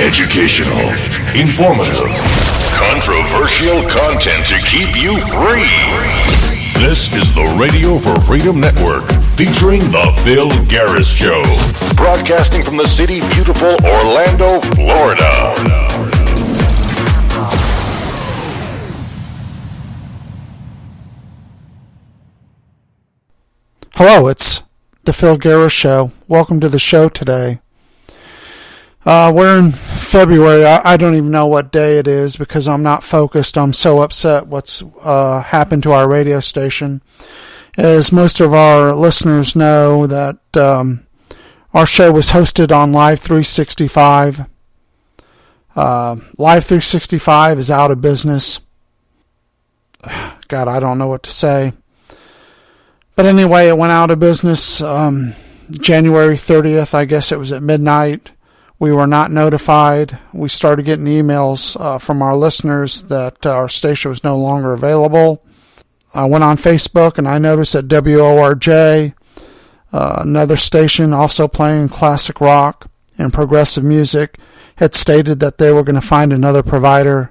Educational, informative, controversial content to keep you free. This is the Radio for Freedom Network, featuring The Phil Garris Show, broadcasting from the city beautiful Orlando, Florida. Hello, it's The Phil Garris Show. Welcome to the show today. We're in February. I don't even know what day it is because I'm not focused. I'm so upset what's happened to our radio station. As most of our listeners know, that our show was hosted on Live 365. Live 365 is out of business. God, I don't know what to say. But anyway, it went out of business January 30th. I guess it was at midnight. We were not notified. We started getting emails from our listeners that our station was no longer available. I went on Facebook and I noticed that WORJ, another station also playing classic rock and progressive music, had stated that they were going to find another provider.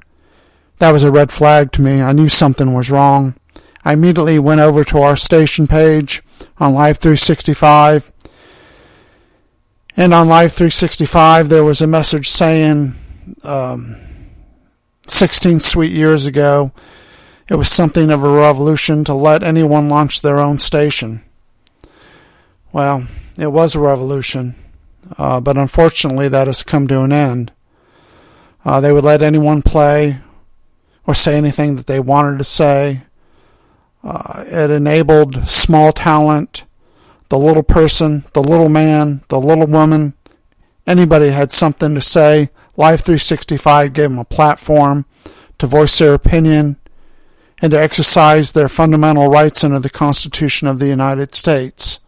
That was a red flag to me. I knew something was wrong. I immediately went over to our station page on Live 365. And on Live 365, there was a message saying 16 sweet years ago, it was something of a revolution to let anyone launch their own station. Well, it was a revolution, but unfortunately that has come to an end. They would let anyone play or say anything that they wanted to say. It enabled small talent, the little person, the little man, the little woman, anybody had something to say. Live 365 gave them a platform to voice their opinion and to exercise their fundamental rights under the Constitution of the United States.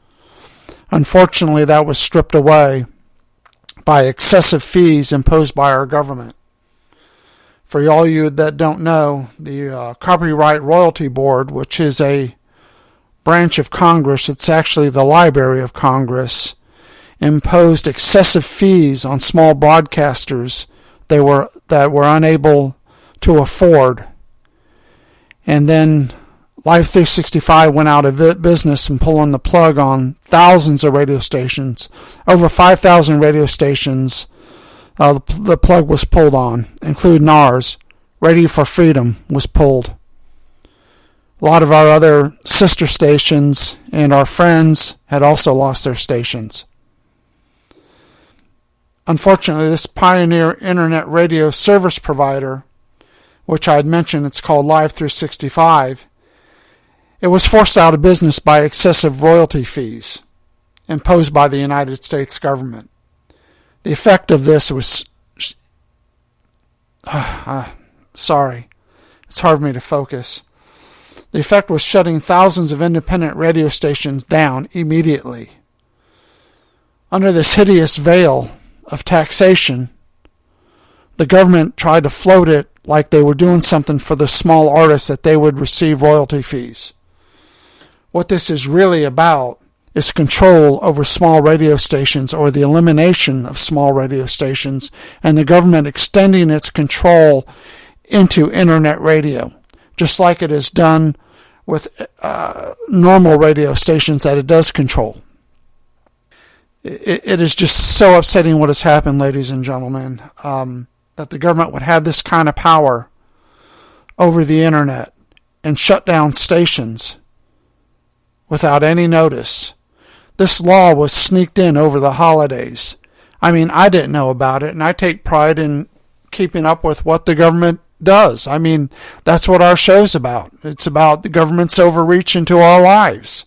Unfortunately, that was stripped away by excessive fees imposed by our government. For all you that don't know, the Copyright Royalty Board, which is a branch of Congress, it's actually the Library of Congress, imposed excessive fees on small broadcasters that were unable to afford. And then Live 365 went out of business and pulling the plug on thousands of radio stations. Over 5,000 radio stations the plug was pulled on, including ours. Radio for Freedom was pulled. A lot of our other sister stations and our friends had also lost their stations. Unfortunately, this pioneer internet radio service provider, which I had mentioned, it's called Live 365, it was forced out of business by excessive royalty fees imposed by the United States government. The effect of this was... sorry, it's hard for me to focus. The effect was shutting thousands of independent radio stations down immediately. Under this hideous veil of taxation, the government tried to float it like they were doing something for the small artists, that they would receive royalty fees. What this is really about is control over small radio stations, or the elimination of small radio stations, and the government extending its control into internet radio, just like it has done with normal radio stations that it does control. It is just so upsetting what has happened, ladies and gentlemen, that the government would have this kind of power over the internet and shut down stations without any notice. This law was sneaked in over the holidays. I mean, I didn't know about it, and I take pride in keeping up with what the government does. I mean, that's what our show's about. It's about the government's overreach into our lives.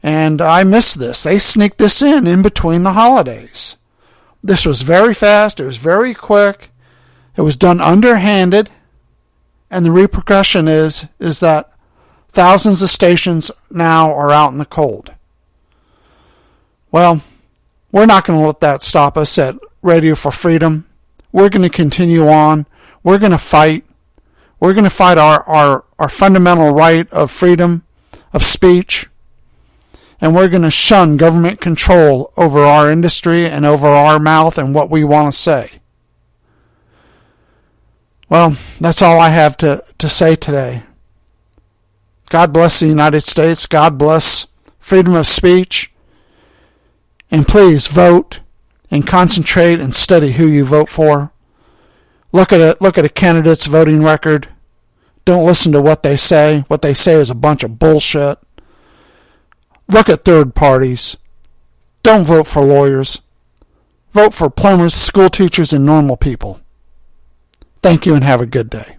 And I miss this. They sneaked this in between the holidays. This was very fast. It was very quick. It was done underhanded. And the repercussion is that thousands of stations now are out in the cold. Well, we're not going to let that stop us at Radio for Freedom. We're going to continue on. We're going to fight. We're going to fight our fundamental right of freedom of speech. And we're going to shun government control over our industry and over our mouth and what we want to say. Well, that's all I have to say today. God bless the United States. God bless freedom of speech. And please vote and concentrate and study who you vote for. Look at a candidate's voting record. Don't listen to what they say. What they say is a bunch of bullshit. Look at third parties. Don't vote for lawyers. Vote for plumbers, school teachers, and normal people. Thank you and have a good day.